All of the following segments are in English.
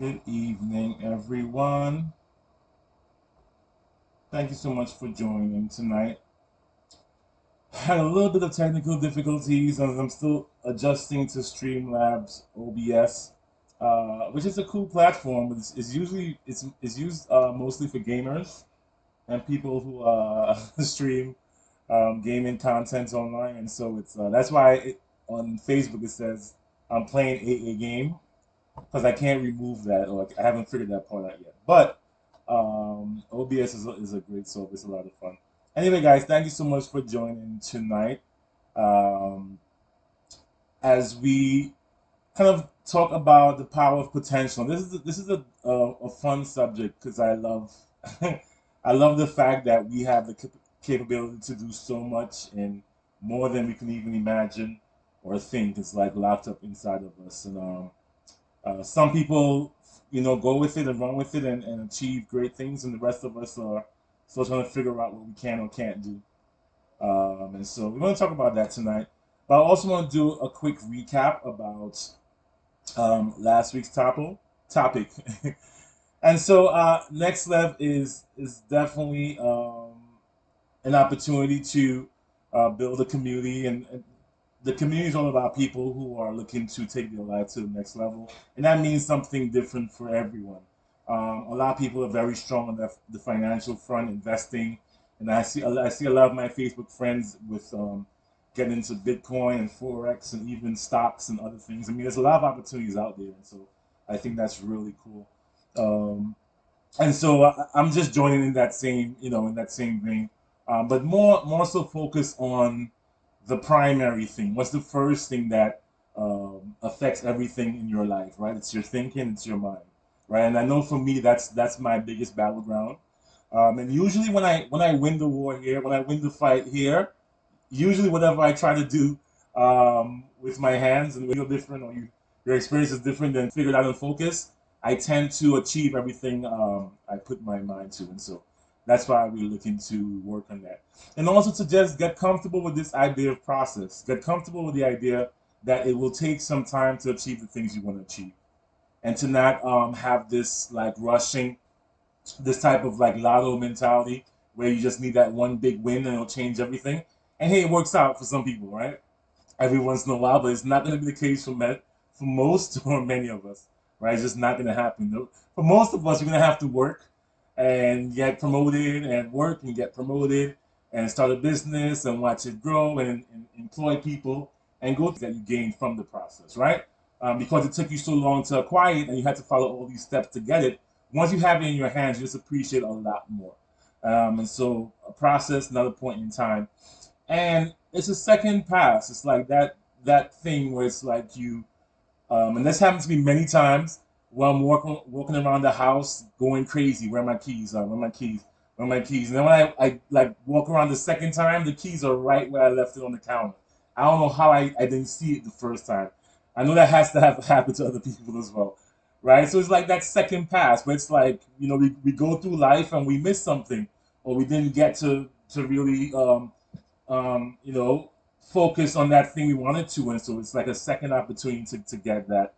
Good evening, everyone. Thank you so much for joining tonight. Had a little bit of technical difficulties as I'm still adjusting to Streamlabs OBS, which is a cool platform. It's usually it's used mostly for gamers and people who stream gaming content online, and so it's that's why on Facebook it says I'm playing a game because I can't remove that, or I haven't figured that part out yet. But OBS is a great soap. It's a lot of fun. Anyway, guys, thank you so much for joining tonight. Um, as we kind of talk about the power of potential. This is a fun subject because I love I love the fact that we have the capability to do so much and more than we can even imagine or think. It's like locked up inside of us, and some people, go with it and run with it and achieve great things, and the rest of us are still trying to figure out what we can or can't do. And so we're going to talk about that tonight. But I also want to do a quick recap about last week's topic. And so nexLv is definitely an opportunity to build a community, and the community is all about people who are looking to take their life to the next level, and that means something different for everyone. A lot of people are very strong on the financial front, investing, and I see a lot of my Facebook friends with getting into Bitcoin and forex and even stocks and other things. I mean, there's a lot of opportunities out there, and so I think that's really cool. Um, and so I'm just joining in that same, in that same vein, but more so focus on the primary thing. What's the first thing that affects everything in your life, right? It's your thinking, it's your mind, right? And I know for me, that's my biggest battleground. And usually when I win the war here, when I win the fight here, usually whatever I try to do with my hands and feel different, or your experience is different than figured out and focus, I tend to achieve everything I put my mind to, and so that's why we're looking to work on that, and also to just get comfortable with this idea of process, get comfortable with the idea that it will take some time to achieve the things you want to achieve, and to not have this like rushing, this type of like lotto mentality where you just need that one big win and it'll change everything. And hey, it works out for some people, right? Every once in a while, but it's not going to be the case for most or many of us, right? It's just not going to happen. For most of us, you're going to have to work and get promoted and work and get promoted and start a business and watch it grow and employ people and go through that you gained from the process, right? Because it took you so long to acquire it and you had to follow all these steps to get it. Once you have it in your hands, you just appreciate it a lot more. And so, a process, another point in time, and it's a second pass. It's like that thing where it's like and this happens to me many times while I'm walking around the house going crazy. Where are my keys? Where are my keys? Where are my keys? And then when I like walk around the second time, the keys are right where I left it on the counter. I don't know how I didn't see it the first time. I know that has to have happened to other people as well, right? So it's like that second pass where it's like, we go through life and we miss something, or we didn't get to really you know, focus on that thing we wanted to, and so it's like a second opportunity to get that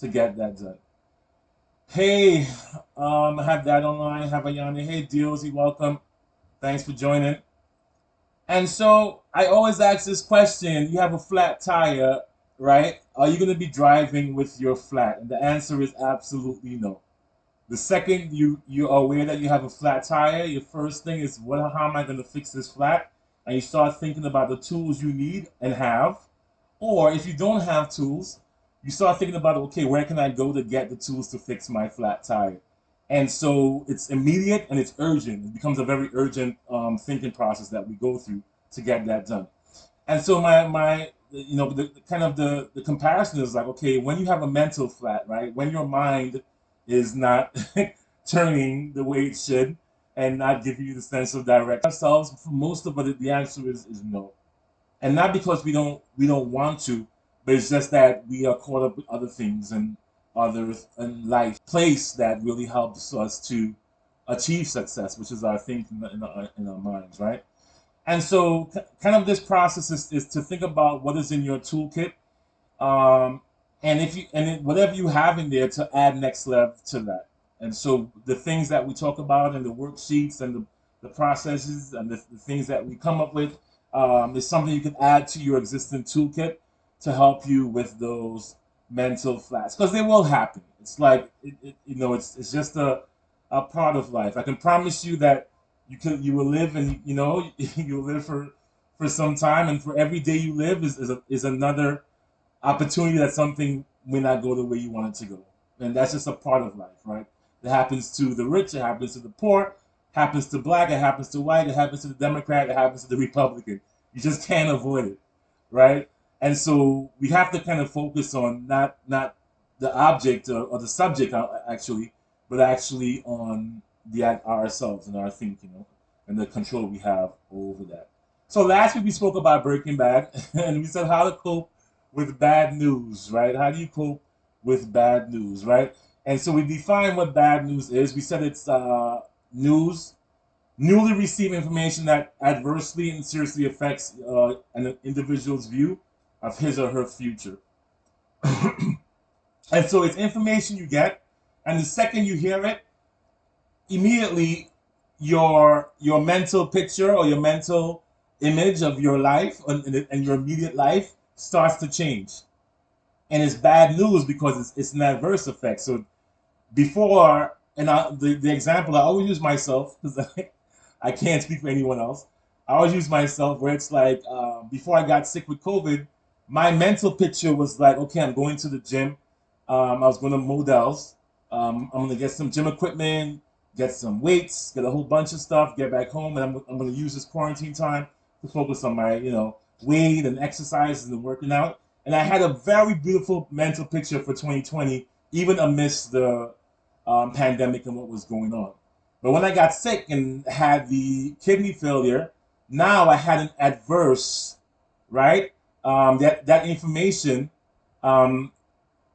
done. Hey, I have that online. Have a Yanni. Hey, Dealsy, welcome. Thanks for joining. And so I always ask this question: you have a flat tire, right? Are you going to be driving with your flat? And the answer is absolutely no. The second you're aware that you have a flat tire, your first thing is, what? How am I going to fix this flat? And you start thinking about the tools you need and have. Or if you don't have tools, you start thinking about, okay, where can I go to get the tools to fix my flat tire? And so it's immediate and it's urgent. It becomes a very urgent thinking process that we go through to get that done. And so my the kind of the comparison is like, okay, when you have a mental flat, right? When your mind is not turning the way it should and not giving you the sense of direction ourselves, for most of it, the answer is no. And not because we don't want to, but it's just that we are caught up with other things and others in life place that really helps us to achieve success, which is our thinking in our minds, right? And so, kind of this process is to think about what is in your toolkit, um, and if you whatever you have in there to add nexLv to that. And so the things that we talk about and the worksheets and the processes and the things that we come up with is something you can add to your existing toolkit to help you with those mental flats, because they will happen. It's like it's just a part of life. I can promise you that you will live, and you will live for some time, and for every day you live is another opportunity that something may not go the way you want it to go. And that's just a part of life, right? It happens to the rich, it happens to the poor, happens to black, it happens to white, it happens to the Democrat, it happens to the Republican. You just can't avoid it, right? And so we have to kind of focus on not the object or the subject actually, but actually on the ourselves and our thinking, and the control we have over that. So last week we spoke about Breaking Bad, and we said how to cope with bad news, right? How do you cope with bad news, right? And so we define what bad news is. We said it's news, newly received information that adversely and seriously affects an individual's view of his or her future. And so it's information you get, and the second you hear it, immediately your mental picture or your mental image of your life and your immediate life starts to change. And it's bad news because it's an adverse effect. So before, and the example I always use myself, because I can't speak for anyone else. I always use myself where it's like before I got sick with COVID, my mental picture was like, okay, I'm going to the gym. I was going to Models. I'm going to get some gym equipment, get some weights, get a whole bunch of stuff, get back home, and I'm going to use this quarantine time to focus on my, weight and exercise and working out. And I had a very beautiful mental picture for 2020, even amidst the pandemic and what was going on. But when I got sick and had the kidney failure, now I had an adverse, right? That information um,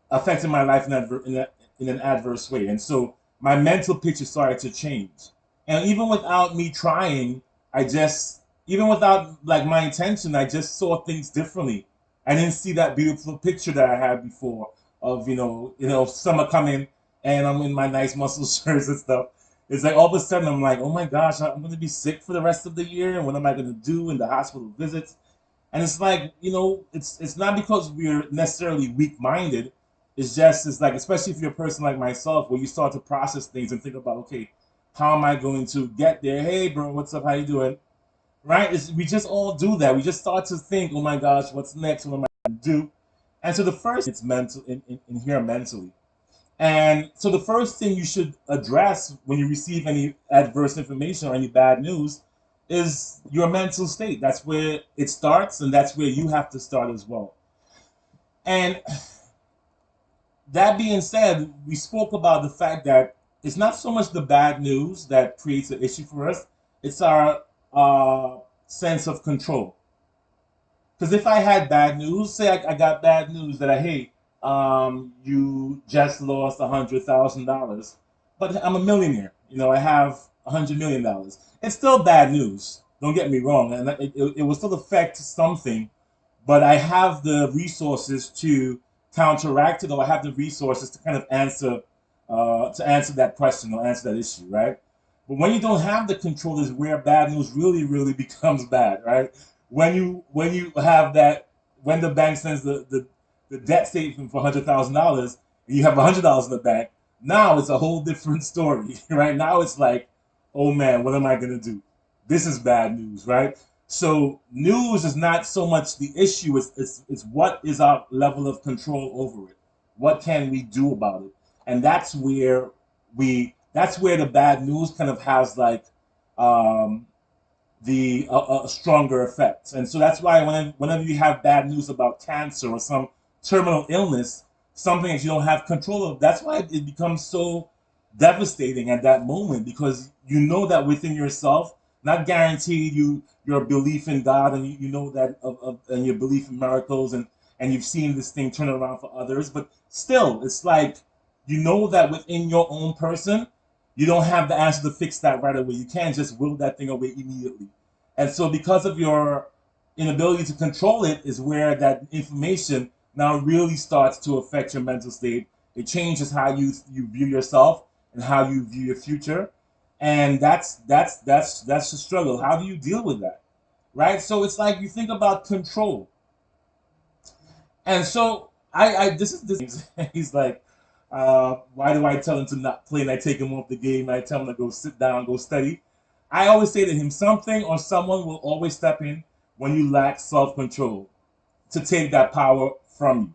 affected my life in an adverse way. And so my mental picture started to change. And even without me trying, even without like my intention, I just saw things differently. I didn't see that beautiful picture that I had before of, summer coming and I'm in my nice muscle shirts and stuff. It's like all of a sudden I'm like, oh my gosh, I'm going to be sick for the rest of the year. And what am I going to do in the hospital visits? And it's like, it's not because we're necessarily weak minded. It's like, especially if you're a person like myself, where you start to process things and think about, okay, how am I going to get there? Hey, bro, what's up? How you doing? Right? We just all do that. We just start to think, oh my gosh, what's next? What am I going to do? And so the first, it's mental in here mentally. And so the first thing you should address when you receive any adverse information or any bad news is your mental state. That's where it starts, and that's where you have to start as well. And that being said, we spoke about the fact that it's not so much the bad news that creates an issue for us, it's our sense of control. Because if I had bad news, say I got bad news that hey, you just lost $100,000, but I'm a millionaire. I have $100 million. It's still bad news. Don't get me wrong, and it will still affect something, but I have the resources to counteract it, or I have the resources to kind of answer that question or answer that issue, right? But when you don't have the control is where bad news really, really becomes bad, right? When you have that, when the bank sends the debt statement for $100,000 and you have $100 in the bank, now it's a whole different story, right? Now it's like, oh man, what am I gonna do? This is bad news, right? So news is not so much the issue, it's what is our level of control over it? What can we do about it? And that's where the bad news kind of has like um, the a stronger effect. And so that's why whenever you have bad news about cancer or some terminal illness, something that you don't have control of, that's why it becomes so devastating at that moment, because you know that within yourself, not guaranteed your belief in God, and you know that and your belief in miracles, and you've seen this thing turn around for others, but still it's like you know that within your own person you don't have the answer to fix that right away. You can't just will that thing away immediately. And so because of your inability to control it is where that information now really starts to affect your mental state. It changes how you view yourself and how you view your future, and that's the struggle. How do you deal with that, right? So it's like you think about control, and so I this is this. He's like, why do I tell him to not play and I take him off the game? I tell him to go sit down, go study. I always say to him, something or someone will always step in when you lack self control to take that power from you.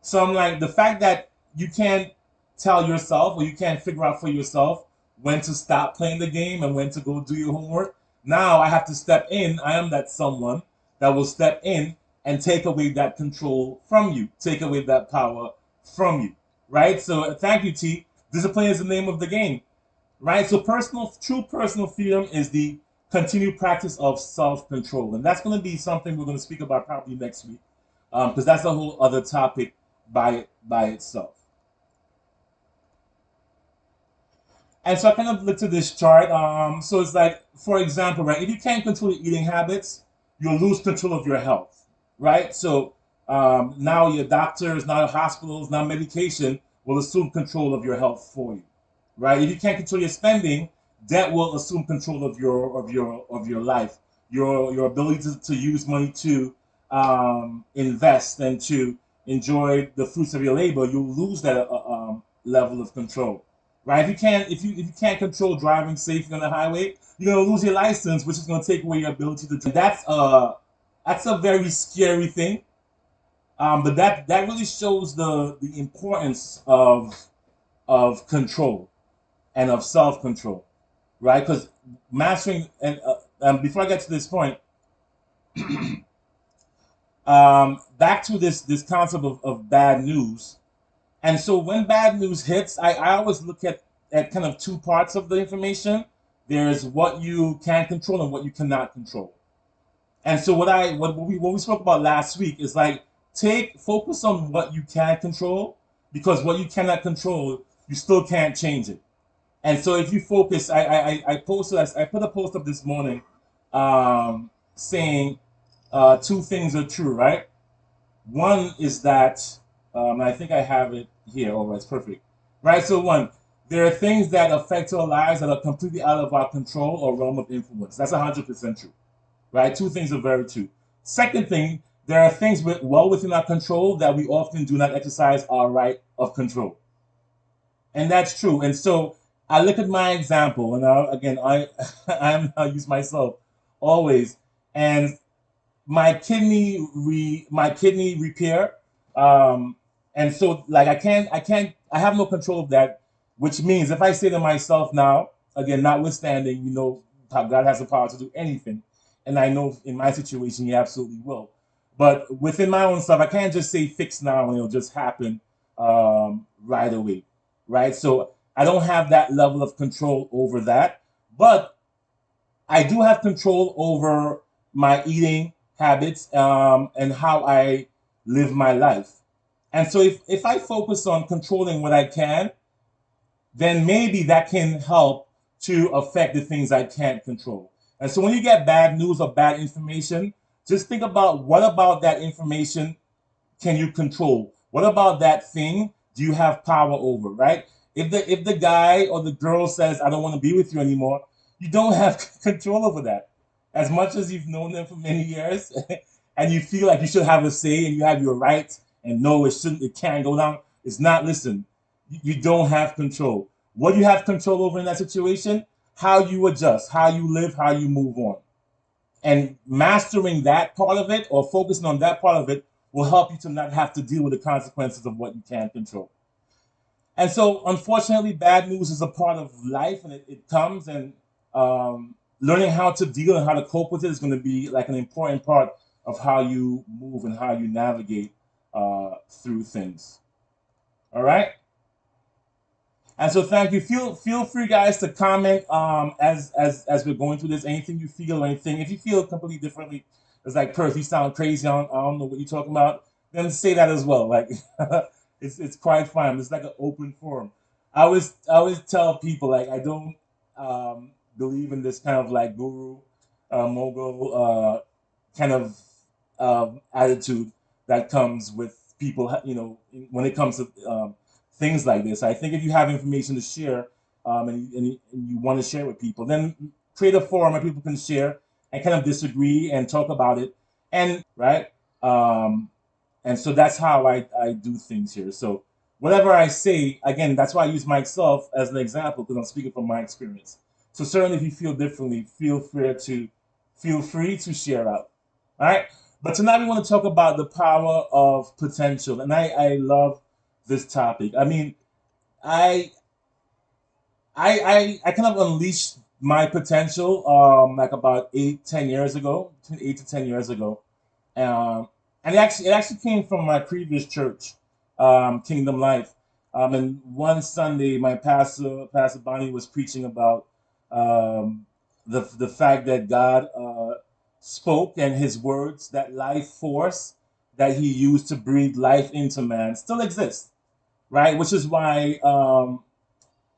So I'm like, the fact that you can't tell yourself or you can't figure out for yourself when to stop playing the game and when to go do your homework. Now I have to step in. I am that someone that will step in and take away that control from you, take away that power from you, right? So thank you, T. Discipline is the name of the game, right? So true personal freedom is the continued practice of self-control, and that's going to be something we're going to speak about probably next week, because that's a whole other topic by itself. And so I kind of looked at this chart. So it's like, for example, right, if you can't control your eating habits, you'll lose control of your health, right? So now your doctors, now hospitals, now medication will assume control of your health for you, right? If you can't control your spending, debt will assume control of your life, your ability to use money to invest and to enjoy the fruits of your labor. You'll lose that level of control, right? If you can't control driving safely on the highway, you're gonna lose your license, which is gonna take away your ability to drive. That's a very scary thing. But that really shows the importance of control and of self control, right? Because mastering and before I get to this point, back to this concept of bad news. And so when bad news hits, I always look at kind of two parts of the information. There's what you can control and what you cannot control. And so what we spoke about last week is like, take focus on what you can control, because what you cannot control, you still can't change it. And so if you focus, I put a post up this morning, saying two things are true, right? One is that, I think I have it here. Oh, it's perfect. Right? So, one, there are things that affect our lives that are completely out of our control or realm of influence. That's 100% true. Right? Two things are very true. Second thing, there are things well within our control that we often do not exercise our right of control. And that's true. And so I look at my example, and again, I use myself always. And my kidney repair, and so like I have no control of that, which means if I say to myself now, again, notwithstanding, God has the power to do anything, and I know in my situation He absolutely will, but within my own stuff I can't just say fix now and it'll just happen right away, right? So I don't have that level of control over that, but I do have control over my eating habits, and how I live my life. And so if I focus on controlling what I can, then maybe that can help to affect the things I can't control. And so when you get bad news or bad information, just think about, what about that information can you control? What about that thing do you have power over, right? If the guy or the girl says, I don't want to be with you anymore, you don't have control over that. As much as you've known them for many years and you feel like you should have a say and you have your rights, and no, it can't go down. It's not, listen, you don't have control. What you have control over in that situation, how you adjust, how you live, how you move on. And mastering that part of it or focusing on that part of it will help you to not have to deal with the consequences of what you can't control. And so, unfortunately, bad news is a part of life, and it comes, and learning how to deal and how to cope with it is going to be like an important part of how you move and how you navigate through things. All right. And so, thank you. Feel free, guys, to comment as we're going through this. Anything you feel, or anything. If you feel completely differently, it's like, Perth, you sound crazy. I don't know what you're talking about. Then say that as well. Like, it's quite fine. It's like an open forum. I always tell people, like, I don't believe in this kind of like guru mogul kind of attitude that comes with people, when it comes to things like this. I think if you have information to share, and you want to share with people, then create a forum where people can share and kind of disagree and talk about it, and right. And so that's how I do things here. So whatever I say, again, that's why I use myself as an example because I'm speaking from my experience. So certainly, if you feel differently, feel free to share out. All right. But tonight we want to talk about the power of potential, and I love this topic. I mean, I I kind of unleashed my potential like about 8, 10 years ago, 8 to 10 years ago, and it actually came from my previous church, Kingdom Life. And one Sunday, my Pastor Bonnie was preaching about the fact that God spoke, and His words, that life force that He used to breathe life into man, still exists, right? Which is why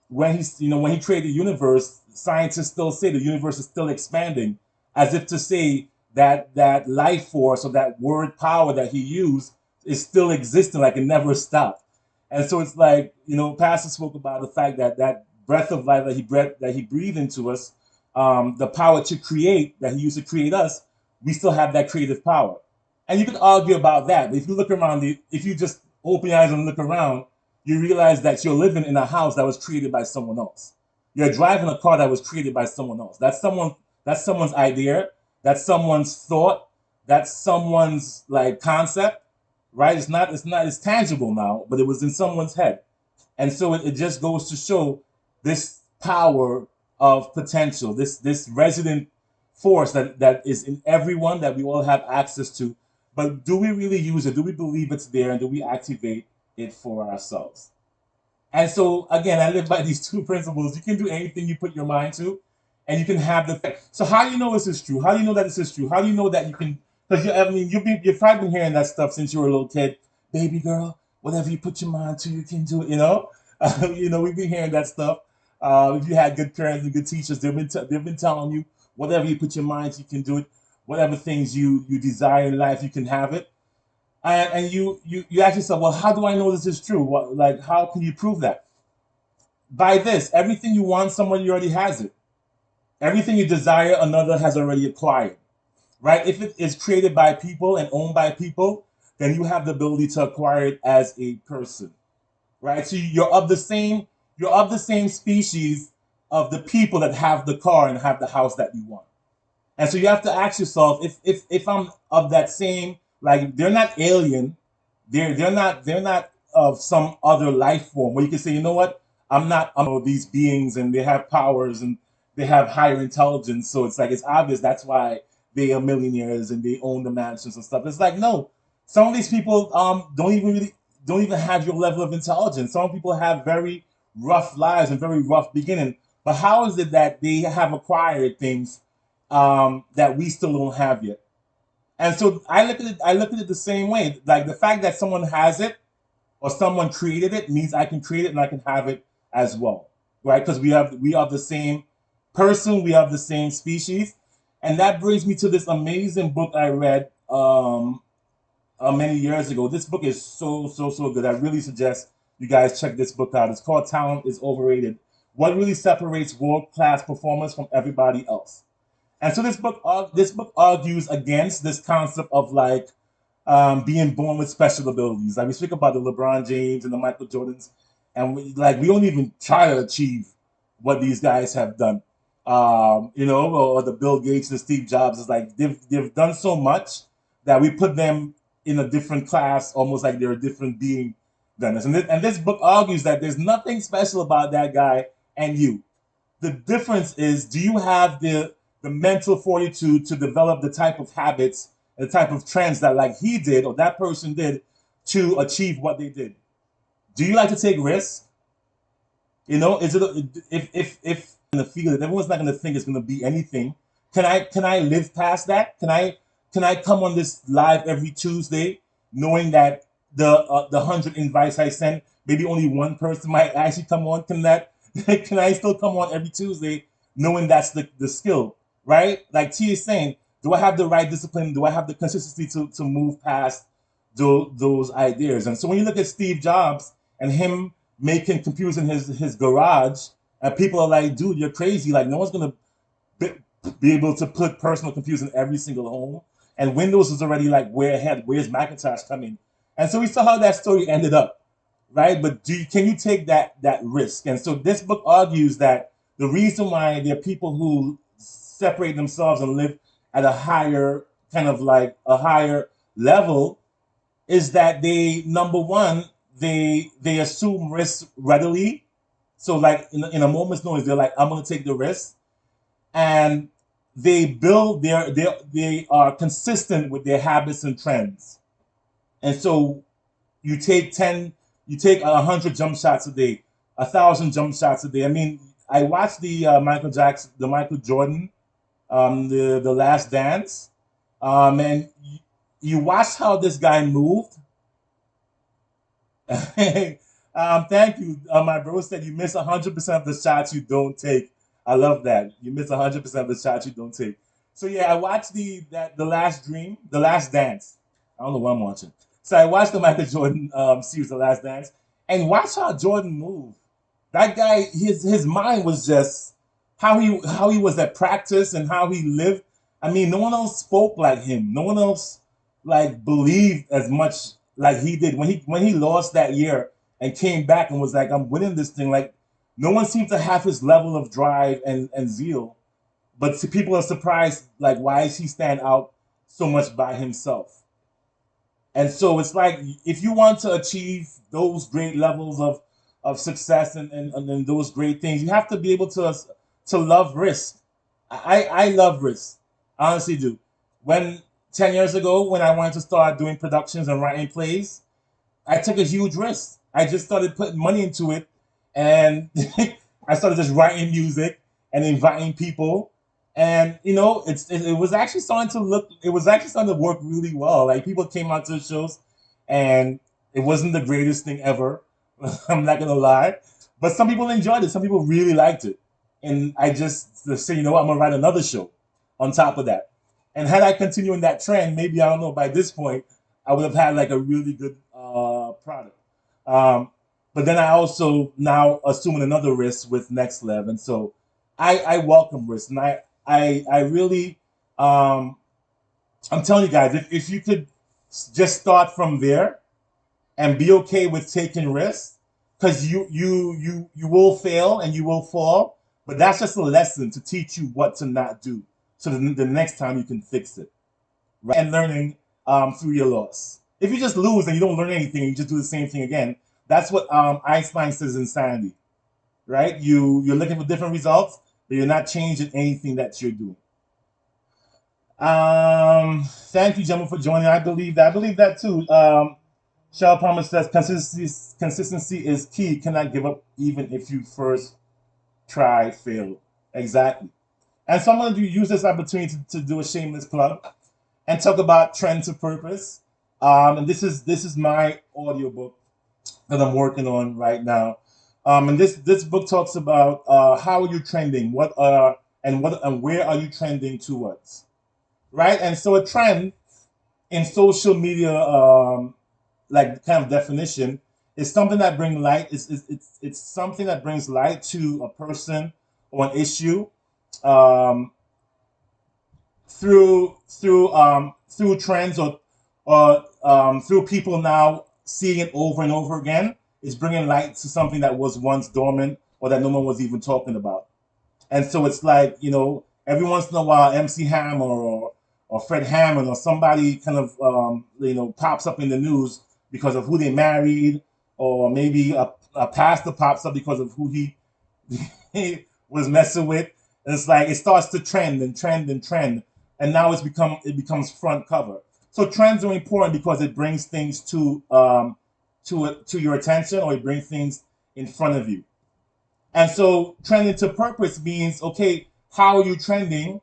when he created the universe, scientists still say the universe is still expanding, as if to say that that life force or that word power that he used is still existing, like it never stopped. And so it's like, Pastor spoke about the fact that that breath of life that he breathed into us, the power to create that he used to create us, we still have that creative power. And you could argue about that, but if you look around, if you just open your eyes and look around, you realize that you're living in a house that was created by someone else. You're driving a car that was created by someone else. That's someone's idea. That's someone's thought. That's someone's like concept, right? It's tangible now, but it was in someone's head. And so it just goes to show this power of potential, this resident force that is in everyone, that we all have access to. But do we really use it? Do we believe it's there, and do we activate it for ourselves? And so again, I live by these two principles. You can do anything you put your mind to, and you can have the. So how do you know this is true? How do you know that this is true? How do you know that you can? Because I mean, you've probably been hearing that stuff since you were a little kid. Baby girl, whatever you put your mind to, you can do it. We've been hearing that stuff. If you had good parents and good teachers, they've been telling you whatever you put your mind to, you can do it. Whatever things you desire in life, you can have it. And you ask yourself, well, how do I know this is true? Like, how can you prove that? By this, everything you want, someone already has it. Everything you desire, another has already acquired, right? If it is created by people and owned by people, then you have the ability to acquire it as a person, right? So you're of the same species of the people that have the car and have the house that you want. And so you have to ask yourself, if I'm of that same, like, they're not alien, they're not of some other life form where you can say, you know what, I'm these beings, and they have powers, and they have higher intelligence. So it's like, it's obvious that's why they are millionaires and they own the mansions and stuff. It's like, no, some of these people don't even have your level of intelligence. Some people have very rough lives and very rough beginning. But how is it that they have acquired things that we still don't have yet? And so I look at it the same way. Like, the fact that someone has it or someone created it means I can create it and I can have it as well, right? Because we are the same person, we are the same species, and that brings me to this amazing book I read many years ago. This book is so good. I really suggest you guys check this book out. It's called "Talent is Overrated: What Really Separates World Class Performers from Everybody Else." And so this book argues against this concept of like being born with special abilities. Like, we speak about the LeBron James and the Michael Jordans, and we don't even try to achieve what these guys have done. Or the Bill Gates and Steve Jobs. Is like they've done so much that we put them in a different class, almost like they're a different being than us. And this book argues that there's nothing special about that guy and you. The difference is, do you have the mental fortitude to develop the type of habits, the type of trends that, like, he did or that person did, to achieve what they did? Do you like to take risks? Is it, if in the field that everyone's not going to think it's going to be anything? Can I live past that? Can I come on this live every Tuesday, knowing that the 100 invites I sent, maybe only one person might actually come on? Can that can I still come on every Tuesday, knowing that's the skill, right? Like T is saying, do I have the right discipline? Do I have the consistency to move past those ideas. And so when you look at Steve Jobs and him making computers in his garage, and people are like, dude, you're crazy. Like, no one's gonna be, be able to put personal computers in every single home. And Windows is already like way ahead. Where's Macintosh coming? And so we saw how that story ended up, right? But can you take that risk? And so this book argues that the reason why there are people who separate themselves and live at a higher kind of like a higher level is that they, number one, they assume risk readily. So like in a moment's notice, they're like, I'm gonna take the risk, and they build they are consistent with their habits and trends. And so you take 10, you take 100 jump shots a day, 1,000 jump shots a day. I mean, I watched the Michael Jackson, the Michael Jordan, the Last Dance, and you watch how this guy moved. Thank you. My bro said you miss 100% of the shots you don't take. I love that. You miss 100% of the shots you don't take. So yeah, I watched the Last Dream, the Last Dance. I don't know what I'm watching. So I watched the Michael Jordan series, The Last Dance, and watch how Jordan moved. That guy, his mind was just how he was at practice and how he lived. I mean, no one else spoke like him. No one else like believed as much like he did when he lost that year and came back and was like, I'm winning this thing. Like no one seemed to have his level of drive and zeal. But people are surprised, like, why is he stand out so much by himself? And so it's like if you want to achieve those great levels of success and those great things, you have to be able to love risk. I love risk. I honestly do. When 10 years ago, when I wanted to start doing productions and writing plays, I took a huge risk. I just started putting money into it, and I started just writing music and inviting people. And it was actually starting to look. It was actually starting to work really well. Like people came out to the shows, and it wasn't the greatest thing ever. I'm not gonna lie, but some people enjoyed it. Some people really liked it, and I just say, I'm gonna write another show on top of that. And had I continued in that trend, maybe I don't know. By this point, I would have had like a really good product. Um, but then I also now assuming another risk with nexLv, and so I welcome risk, and I really I'm telling you guys, if you could just start from there and be okay with taking risks, because you will fail and you will fall, but that's just a lesson to teach you what to not do, so the next time you can fix it, right? And learning through your loss. If you just lose and you don't learn anything, you just do the same thing again. That's what Einstein says insanity, right? You're looking for different results, but you're not changing anything that you're doing. Thank you, gentlemen, for joining. I believe that too. Shell Palmer says consistency is key. Cannot give up even if you first try fail. Exactly. And so I'm going to use this opportunity to do a shameless plug and talk about trend to purpose. And this is my audiobook that I'm working on right now. And this book talks about how are you trending, what and where are you trending towards, right? And so a trend in social media, like kind of definition, is something that brings light. It's something that brings light to a person or an issue, um, through trends or through people now seeing it over and over again. Is bringing light to something that was once dormant or that no one was even talking about. And so it's like, every once in a while, MC Hammer or Fred Hammond or somebody kind of, pops up in the news because of who they married, or maybe a pastor pops up because of who he was messing with. And it's like it starts to trend and trend and trend, and now it becomes front cover. So trends are important because it brings things to your attention, or it brings things in front of you. And so trending to purpose means, okay, how are you trending,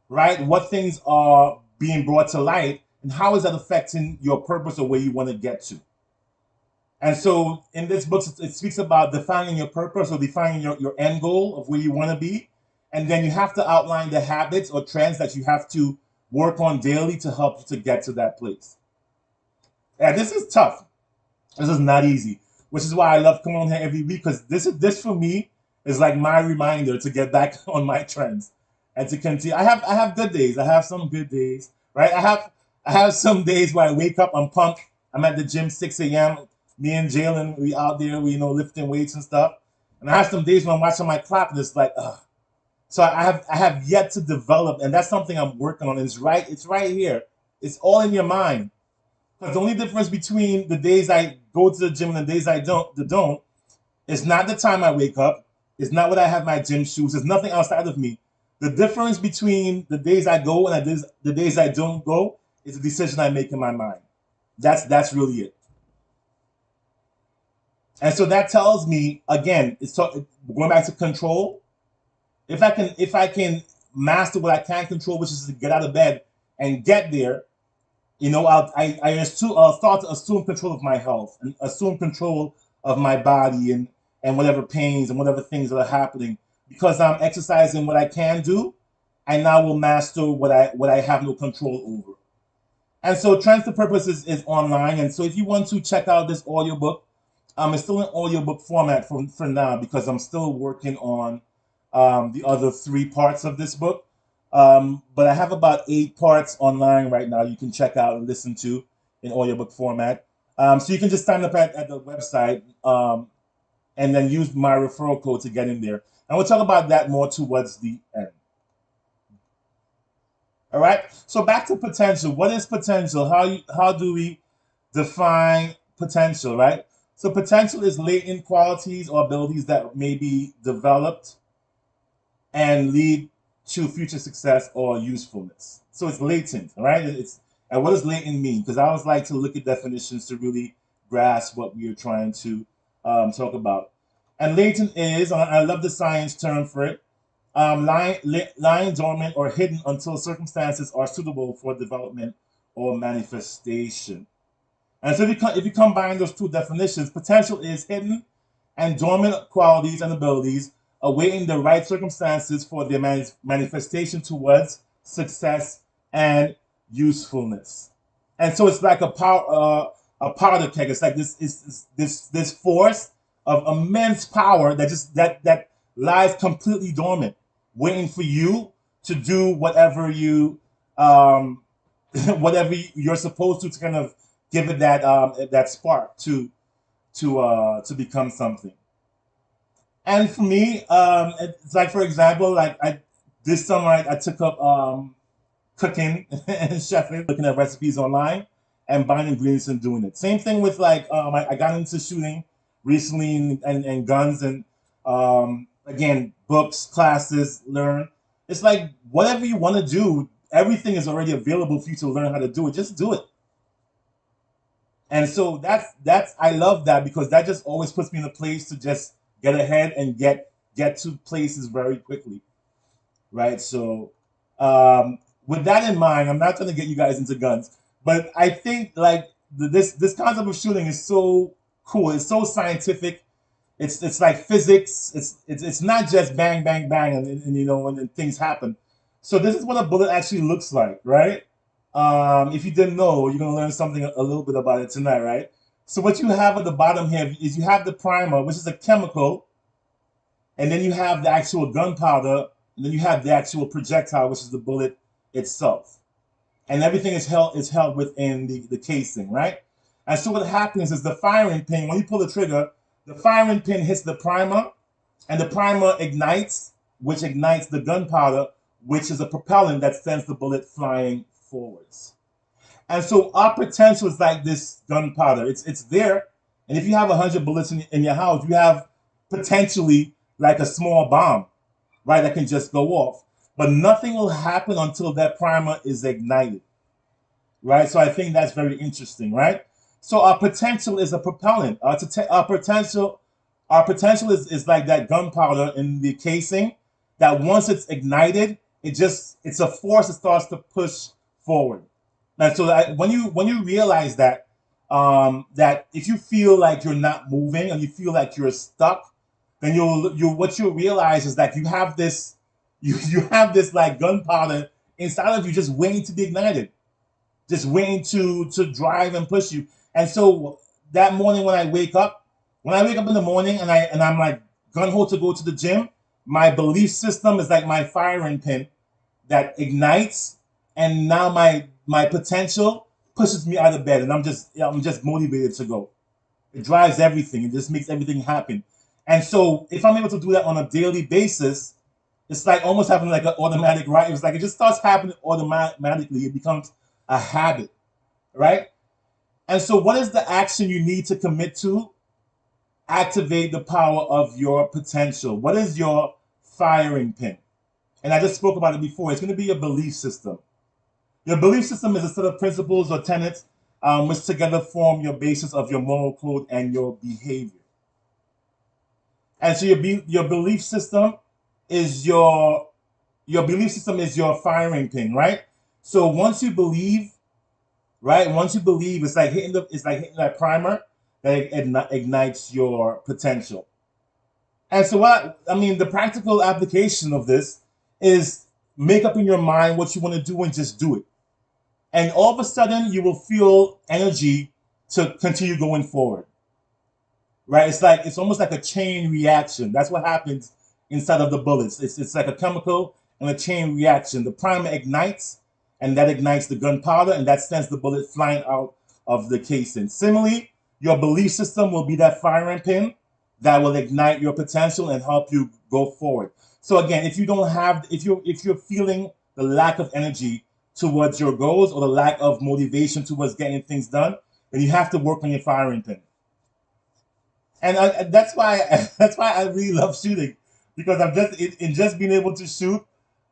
right? What things are being brought to light, and how is that affecting your purpose or where you want to get to? And so in this book, it speaks about defining your purpose or defining your end goal of where you want to be. And then you have to outline the habits or trends that you have to work on daily to help you to get to that place. Yeah, this is tough. This is not easy, which is why I love coming on here every week, because this for me is like my reminder to get back on my trends and to continue. I have good days. I have some good days, right? I have some days where I wake up, I'm pumped. I'm at the gym 6 a.m. Me and Jalen, we out there, we lifting weights and stuff. And I have some days when I'm watching my clock and it's like, ugh. So I have yet to develop, and that's something I'm working on. It's right here. It's all in your mind. Because the only difference between the days I go to the gym and the days I don't, it's not the time I wake up. It's not what I have my gym shoes. There's nothing outside of me. The difference between the days I go and the days I don't go is the decision I make in my mind. That's really it. And so that tells me again, going back to control. If I can master what I can control, which is to get out of bed and get there, I'll start to assume control of my health and assume control of my body and whatever pains and whatever things that are happening, because I'm exercising what I can do. I now will master what I have no control over. And so Trends to Purpose is online. And so if you want to check out this audiobook, it's still in audiobook format for now, because I'm still working on the other three parts of this book. But I have about 8 parts online right now you can check out and listen to in audiobook format. So you can just sign up at the website, and then use my referral code to get in there. And we'll talk about that more towards the end. All right. So back to potential. What is potential? How do we define potential? Right. So potential is latent qualities or abilities that may be developed and lead to future success or usefulness. So it's latent, right? And what does latent mean? Because I always like to look at definitions to really grasp what we are trying to talk about. And latent is, I love the science term for it, lying dormant or hidden until circumstances are suitable for development or manifestation. And so if you combine those two definitions, potential is hidden and dormant qualities and abilities awaiting the right circumstances for their manifestation towards success and usefulness. And so it's like a powder keg. It's like this force of immense power that lies completely dormant, waiting for you to do whatever you're supposed to kind of give it that spark to become something. And for me, it's like, for example, like this summer I took up cooking and chefing, looking at recipes online and buying ingredients and doing it. Same thing with like I got into shooting recently and guns and again, books, classes, learn. It's like whatever you want to do, everything is already available for you to learn how to do it. Just do it. And so that's I love that, because that just always puts me in a place to just get ahead and get to places very quickly, right? So with that in mind, I'm not trying to get you guys into guns, but I think like this concept of shooting is so cool. It's so scientific. It's like physics. It's not just bang bang bang and things happen. So this is what a bullet actually looks like, right? If you didn't know, you're gonna learn something a little bit about it tonight, right? So what you have at the bottom here is you have the primer, which is a chemical, and then you have the actual gunpowder, and then you have the actual projectile, which is the bullet itself. And everything is held within the casing, right? And so what happens is the firing pin, when you pull the trigger, the firing pin hits the primer, and the primer ignites, which ignites the gunpowder, which is a propellant that sends the bullet flying forwards. And so our potential is like this gunpowder. It's there, and if you have 100 bullets in your house, you have potentially like a small bomb, right? That can just go off. But nothing will happen until that primer is ignited, right? So I think that's very interesting, right? So our potential is a propellant. Our potential is like that gunpowder in the casing that once it's ignited, it's a force that starts to push forward. And so when you realize that if you feel like you're not moving and you feel like you're stuck, then you'll realize is that you have this like gunpowder inside of you just waiting to be ignited, just waiting to drive and push you. And so that morning when I wake up in the morning and I'm like gun ho to go to the gym, my belief system is like my firing pin that ignites, and now my potential pushes me out of bed, and I'm just motivated to go. It drives everything. It just makes everything happen. And so if I'm able to do that on a daily basis, it's like almost having like an automatic, right? It's like it just starts happening automatically. It becomes a habit, right? And so what is the action you need to commit to activate the power of your potential? What is your firing pin? And I just spoke about it before. It's going to be your belief system. Your belief system is a set of principles or tenets which together form your basis of your moral code and your behavior. And so your belief system is your belief system is your firing pin, right? So once you believe, right? Once you believe, it's like hitting that primer that ignites your potential. And so the practical application of this is make up in your mind what you want to do and just do it. And all of a sudden you will feel energy to continue going forward. Right? It's almost like a chain reaction. That's what happens inside of the bullets. It's like a chemical and a chain reaction. The primer ignites, and that ignites the gunpowder, and that sends the bullet flying out of the casing. Similarly, your belief system will be that firing pin that will ignite your potential and help you go forward. So again, if you're feeling the lack of energy towards your goals or the lack of motivation towards getting things done, then you have to work on your firing pin. And that's why that's why I really love shooting, because I've just in just being able to shoot,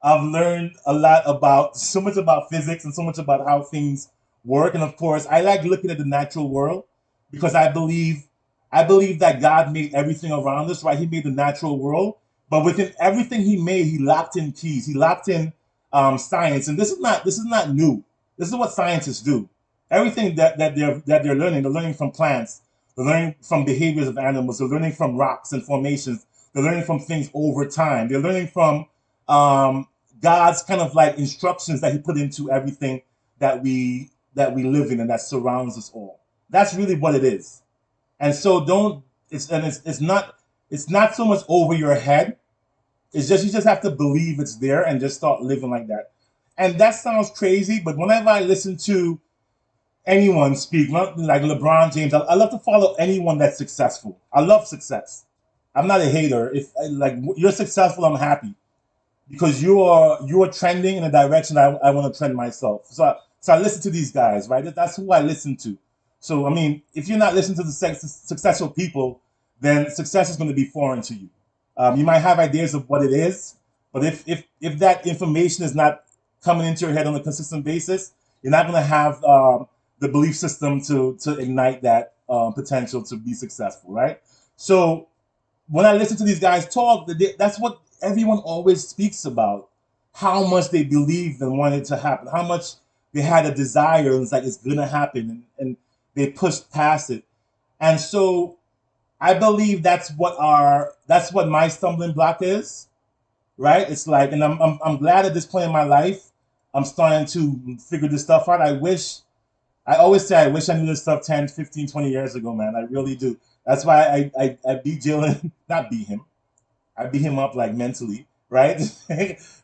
I've learned a lot about so much about physics and so much about how things work. And of course, I like looking at the natural world because I believe that God made everything around us. Right, He made the natural world, but within everything He made, He locked in keys. He locked in science, and this is not new. This is what scientists do. Everything that they're learning from plants. They're learning from behaviors of animals. They're learning from rocks and formations. They're learning from things over time. They're learning from God's kind of like instructions that He put into everything that we live in and that surrounds us all. That's really what it is. And so don't it's not so much over your head. It's just you just have to believe it's there and just start living like that. And that sounds crazy, but whenever I listen to anyone speak, not like LeBron James. I love to follow anyone that's successful. I love success. I'm not a hater. If like you're successful, I'm happy because you are trending in a direction I want to trend myself. So I listen to these guys, right? That's who I listen to. So I mean, if you're not listening to the successful people, then success is going to be foreign to you. You might have ideas of what it is, but if that information is not coming into your head on a consistent basis, you're not going to have the belief system to ignite that potential to be successful, right? So when I listen to these guys talk, that's what everyone always speaks about: how much they believed and wanted to happen, how much they had a desire, and it's like it's gonna happen, and they pushed past it. And so I believe that's what my stumbling block is, right? It's like, and I'm glad at this point in my life, I'm starting to figure this stuff out. I always say I wish I knew this stuff 10, 15, 20 years ago, man. I really do. That's why I beat Jalen, not beat him. I beat him up like mentally, right?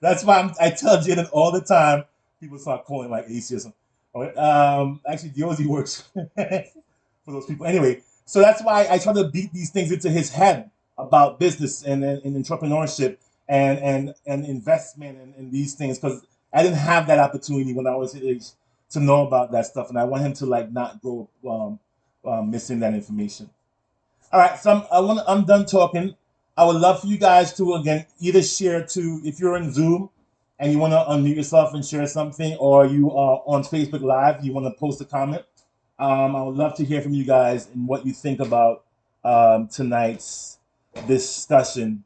That's why I tell Jalen all the time. People start calling like AC or something. Actually, Diozi works for those people. Anyway, so that's why I try to beat these things into his head about business and entrepreneurship and investment and these things, because I didn't have that opportunity when I was his age to know about that stuff, and I want him to like not grow missing that information. All right, so I'm done talking. I would love for you guys to again either share to, if you're in Zoom and you want to unmute yourself and share something, or you are on Facebook Live, you want to post a comment. I would love to hear from you guys and what you think about tonight's discussion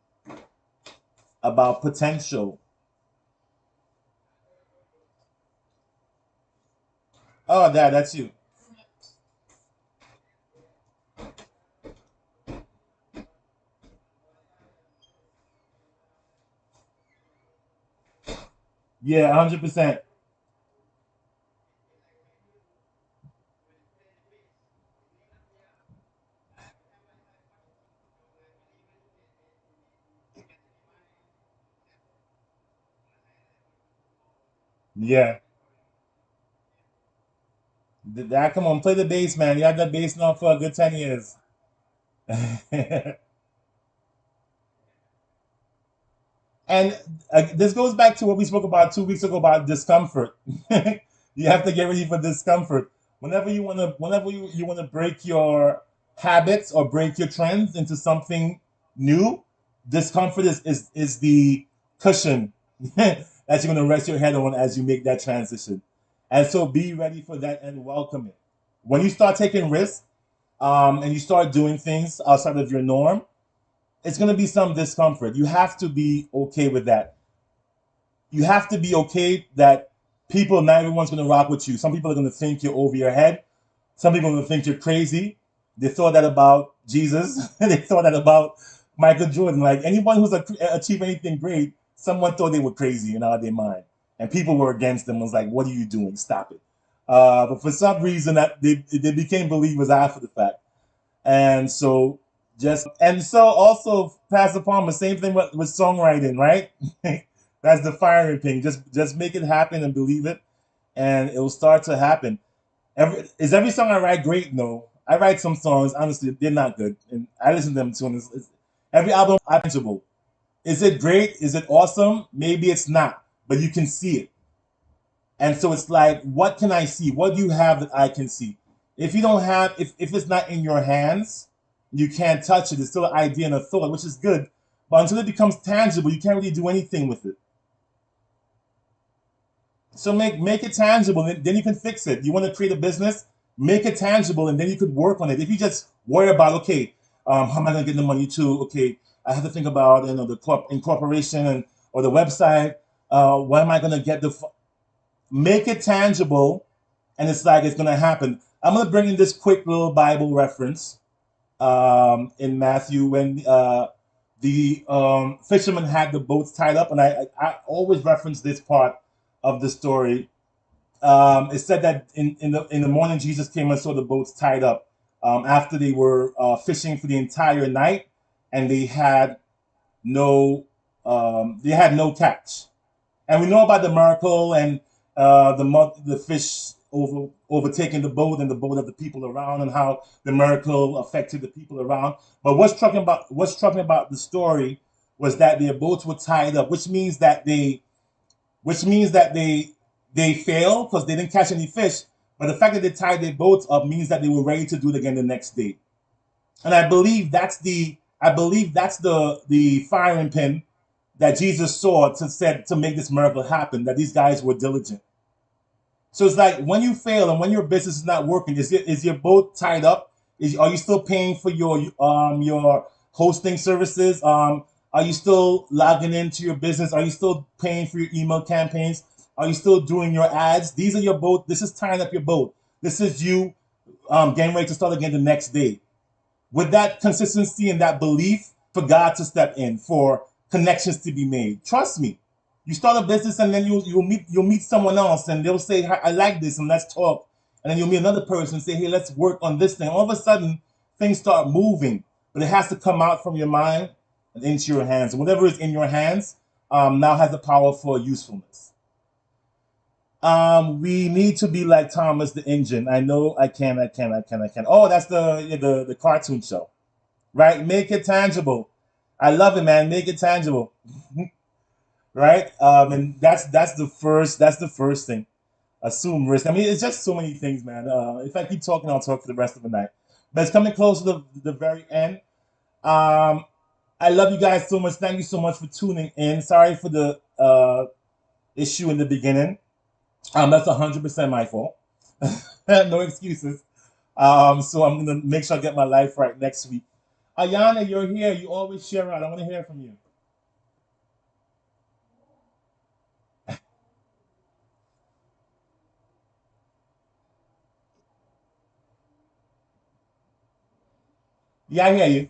about potential. Oh, that's you. Yeah, 100%. Yeah. That come on, play the bass, man. You had that bass now for a good 10 years. And this goes back to what we spoke about 2 weeks ago about discomfort. You have to get ready for discomfort. Whenever you want to break your habits or break your trends into something new, discomfort is the cushion that you're going to rest your head on as you make that transition. And so be ready for that and welcome it. When you start taking risks, and you start doing things outside of your norm, it's going to be some discomfort. You have to be okay with that. You have to be okay that not everyone's going to rock with you. Some people are going to think you're over your head. Some people are going to think you're crazy. They thought that about Jesus. They thought that about Michael Jordan. Like anyone who's achieved anything great, someone thought they were crazy in out their mind, and people were against them. Was like, "What are you doing? Stop it!" But for some reason, that they became believers after the fact. And so also Pastor Palmer, same thing with songwriting, right? That's the firing thing. Just make it happen and believe it, and it will start to happen. Every song I write great? No, I write some songs. Honestly, they're not good, and I listen to them too. And every album I tangible. Is it great? Is it awesome? Maybe it's not, but you can see it. And so it's like, what can I see? What do you have that I can see? If you don't have, if it's not in your hands, you can't touch it. It's still an idea and a thought, which is good. But until it becomes tangible, you can't really do anything with it. So make it tangible, and then you can fix it. You want to create a business, make it tangible, and then you could work on it. If you just worry about, okay, how am I going to get the money to? Okay, I have to think about the incorporation and or the website. Where am I going to get make it tangible, and it's like it's going to happen. I'm going to bring in this quick little Bible reference in Matthew when the fishermen had the boats tied up, and I always reference this part of the story. It said that in the morning Jesus came and saw the boats tied up after they were fishing for the entire night, and they had no catch. And we know about the miracle and the fish overtaking the boat and the boat of the people around, and how the miracle affected the people around. But what's talking about the story was that their boats were tied up, which means that they failed because they didn't catch any fish. But the fact that they tied their boats up means that they were ready to do it again the next day. And I believe that's the firing pin that Jesus saw to make this miracle happen. That these guys were diligent. So it's like when you fail and when your business is not working, is your boat tied up? Are you still paying for your hosting services? Are you still logging into your business? Are you still paying for your email campaigns? Are you still doing your ads? These are your boat. This is tying up your boat. This is you getting ready to start again the next day. With that consistency and that belief, for God to step in, for connections to be made. Trust me. You start a business and then you'll meet someone else and they'll say, I like this, and let's talk. And then you'll meet another person and say, hey, let's work on this thing. All of a sudden, things start moving, but it has to come out from your mind and into your hands. And whatever is in your hands now has the power for usefulness. We need to be like Thomas the Engine. I know I can. Oh, that's the cartoon show, right? Make it tangible. I love it, man. Make it tangible, right? And that's the first thing. Assume risk. I mean, it's just so many things, man. If I keep talking, I'll talk for the rest of the night. But it's coming close to the very end. Um, I love you guys so much. Thank you so much for tuning in. Sorry for the issue in the beginning. That's 100% my fault. No excuses. So I'm gonna make sure I get my life right next week. Ayana, you're here. You always share out. I want to hear from you. Yeah, I hear you.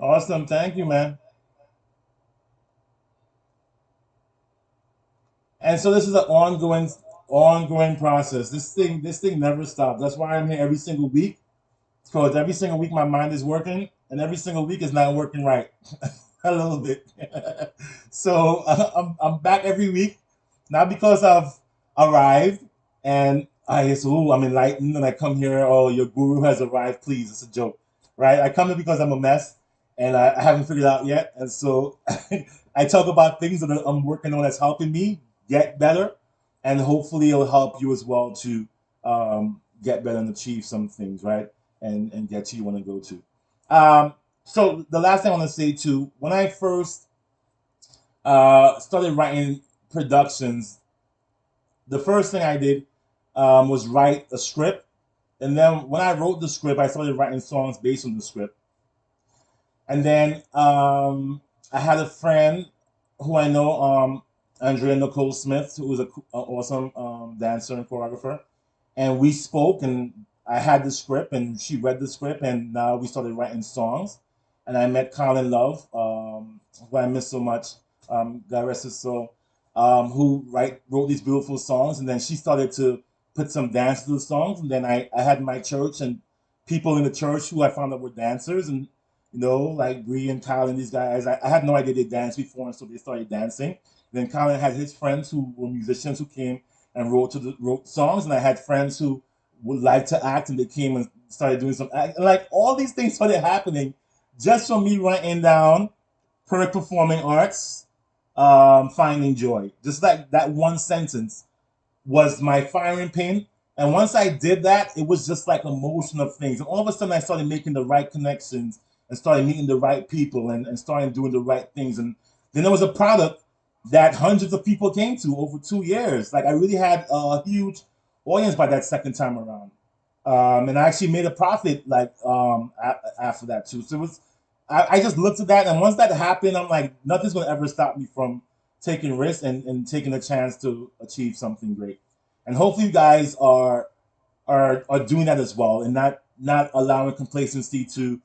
Awesome. Thank you, man. And so this is an ongoing process. This thing never stops. That's why I'm here every single week. Because every single week my mind is working, and every single week is not working right. A little bit. So I'm back every week, not because I've arrived and I so ooh, I'm enlightened and I come here. Oh, your guru has arrived. Please, it's a joke, right? I come here because I'm a mess and I haven't figured it out yet, and so I talk about things that I'm working on that's helping me get better, and hopefully it'll help you as well to get better and achieve some things, right? And get to you want to go to. So the last thing I want to say too, when I first started writing productions, the first thing I did was write a script, and then when I wrote the script, I started writing songs based on the script. And then I had a friend who I know, Andrea Nicole Smith, who was an awesome dancer and choreographer, and we spoke, and I had the script, and she read the script, and now we started writing songs. And I met Colin Love, who I miss so much, God rest his soul, who wrote these beautiful songs, and then she started to put some dance to the songs, and then I had my church and people in the church who I found out were dancers, and like Bree and Kyle and these guys. I had no idea they danced before, and so they started dancing. Then Colin had his friends who were musicians who came and wrote songs, and I had friends who would like to act, and they came and started doing some act. And like all these things started happening just from me writing down per performing arts, finding joy. Just like that one sentence was my firing pin. And once I did that, it was just like a motion of things. And all of a sudden, I started making the right connections and started meeting the right people and started doing the right things. And then there was a product that hundreds of people came to over 2 years. Like I really had a huge audience by that second time around. And I actually made a profit like after that too. So it was, I just looked at that, and once that happened, I'm like, nothing's gonna ever stop me from taking risks and taking a chance to achieve something great. And hopefully, you guys are doing that as well, and not allowing complacency to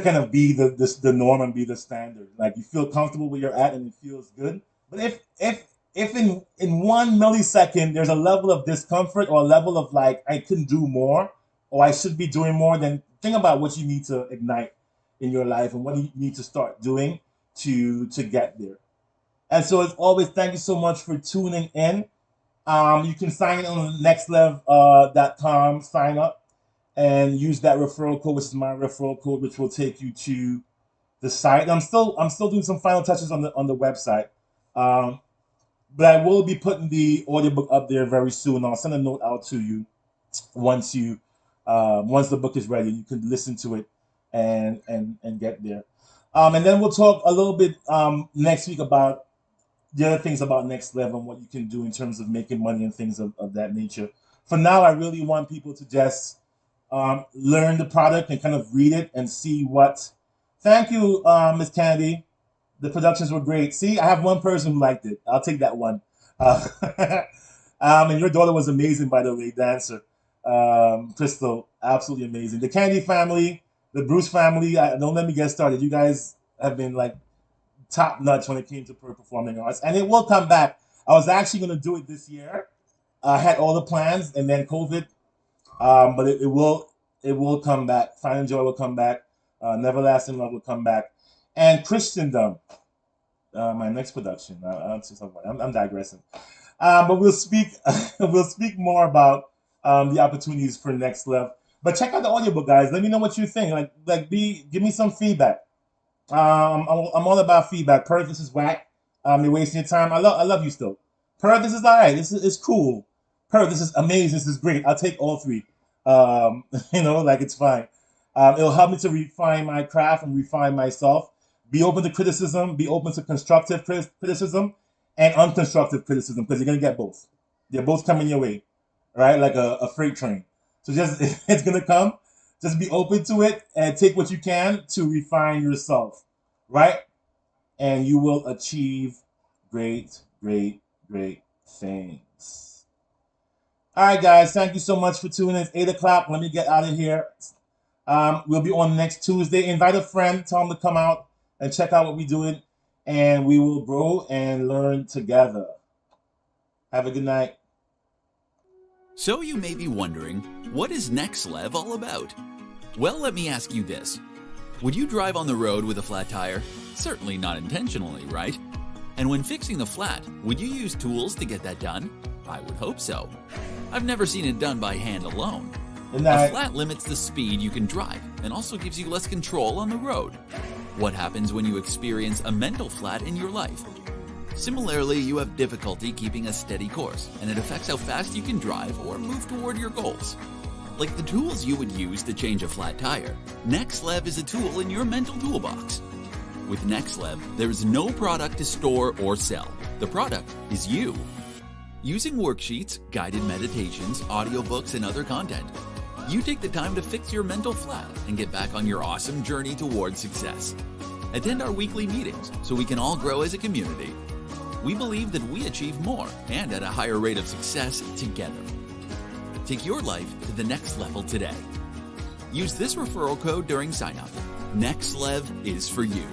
kind of be the norm and be the standard. Like you feel comfortable where you're at and it feels good. But if in 1 millisecond there's a level of discomfort or a level of like I can do more or I should be doing more, then think about what you need to ignite in your life and what you need to start doing to get there. And so as always, thank you so much for tuning in. You can sign in on nexLv.com, sign up and use that referral code, which is my referral code, which will take you to the site. I'm still doing some final touches on the website, um, but I will be putting the audiobook up there very soon. I'll send a note out to you once once the book is ready. You can listen to it and get there. And then we'll talk a little bit next week about the other things about nexLv and what you can do in terms of making money and things of that nature. For now, I really want people to just learn the product and kind of read it and see what. Thank you, Miss Candy. The productions were great. See, I have one person who liked it. I'll take that one. Uh, and your daughter was amazing, by the way, dancer. Crystal, absolutely amazing. The Candy family, the Bruce family. Don't let me get started. You guys have been like top notch when it came to performing arts, and it will come back. I was actually going to do it this year. I had all the plans, and then COVID. But it will come back. Find and Joy will come back. Neverlasting Love will come back, and Christendom. My next production. I'm digressing. But we'll speak. We'll speak more about the opportunities for nexLv. But check out the audiobook, guys. Let me know what you think. Give me some feedback. I'm all about feedback. Per, this is whack. You're wasting your time. I love you still. Per, this is all right. This is cool. Per, this is amazing. This is great. I'll take all three. Like it's fine. It'll help me to refine my craft and refine myself. Be open to criticism. Be open to constructive criticism and unconstructive criticism because you're gonna get both. They're both coming your way, right? Like a freight train. So just it's gonna come. Just be open to it and take what you can to refine yourself, right? And you will achieve great, great, great things. All right, guys. Thank you so much for tuning in. It's 8 o'clock. Let me get out of here. We'll be on next Tuesday. Invite a friend, tell them to come out and check out what we're doing, and we will grow and learn together. Have a good night. So you may be wondering, what is nexLv all about? Well, let me ask you this. Would you drive on the road with a flat tire? Certainly not intentionally, right? And when fixing the flat, would you use tools to get that done? I would hope so. I've never seen it done by hand alone. A flat limits the speed you can drive and also gives you less control on the road. What happens when you experience a mental flat in your life? Similarly, you have difficulty keeping a steady course, and it affects how fast you can drive or move toward your goals. Like the tools you would use to change a flat tire, nexLv is a tool in your mental toolbox. With nexLv, there is no product to store or sell. The product is you. Using worksheets, guided meditations, audiobooks, and other content, you take the time to fix your mental flat and get back on your awesome journey towards success. Attend our weekly meetings so we can all grow as a community. We believe that we achieve more and at a higher rate of success together. Take your life to the next level today. Use this referral code during sign-up. nexLv is for you.